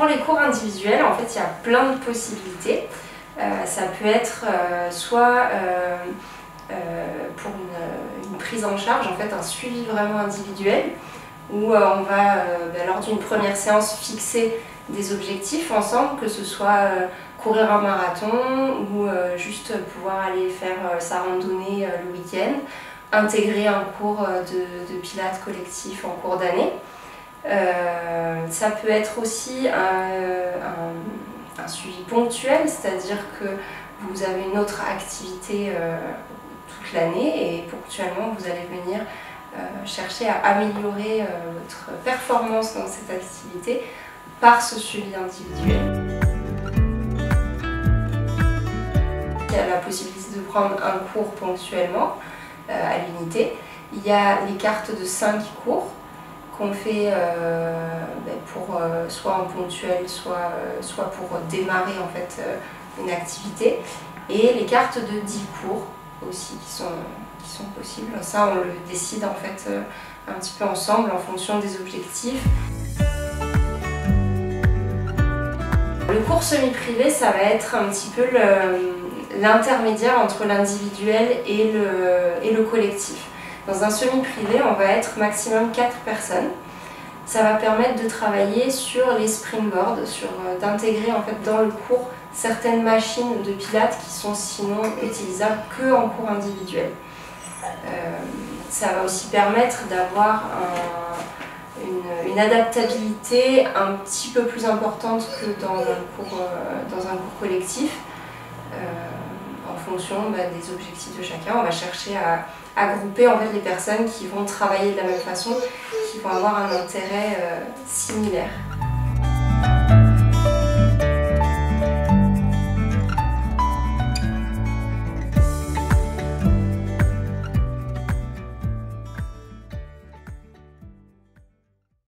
Pour les cours individuels, en fait, il y a plein de possibilités. Ça peut être soit pour une prise en charge, en fait, un suivi vraiment individuel, où on va, lors d'une première séance, fixer des objectifs ensemble, que ce soit courir un marathon ou juste pouvoir aller faire sa randonnée le week-end, intégrer un cours de pilates collectif en cours d'année. Ça peut être aussi un suivi ponctuel, c'est-à-dire que vous avez une autre activité toute l'année et ponctuellement vous allez venir chercher à améliorer votre performance dans cette activité par ce suivi individuel. Il y a la possibilité de prendre un cours ponctuellement à l'unité. Il y a les cartes de 5 cours qu'on fait pour soit en ponctuel, soit pour démarrer en fait une activité. Et les cartes de 10 cours aussi qui sont possibles. Ça, on le décide en fait un petit peu ensemble en fonction des objectifs. Le cours semi-privé, ça va être un petit peu l'intermédiaire entre l'individuel et le collectif. Dans un semi-privé, on va être maximum 4 personnes. Ça va permettre de travailler sur les springboards, d'intégrer en fait dans le cours certaines machines de pilates qui sont sinon utilisables qu'en cours individuel. Ça va aussi permettre d'avoir une adaptabilité un petit peu plus importante que dans un cours collectif. En fonction des objectifs de chacun, on va chercher à grouper en fait les personnes qui vont travailler de la même façon, qui vont avoir un intérêt similaire.